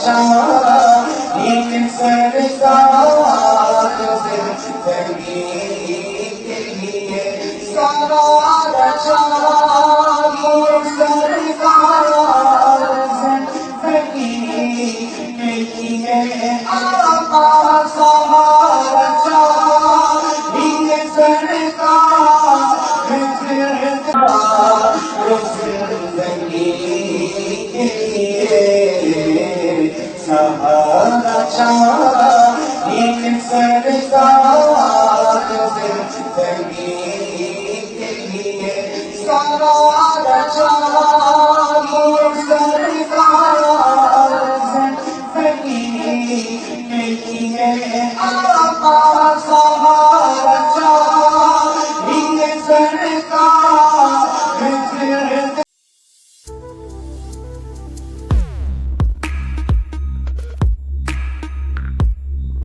शाहीन सरकार जिंदगी के लिए सारा शाहीन सरकार जिंदगी के लिए आका सहारा शाहीन सरकार जिंदगी के लिए सहारा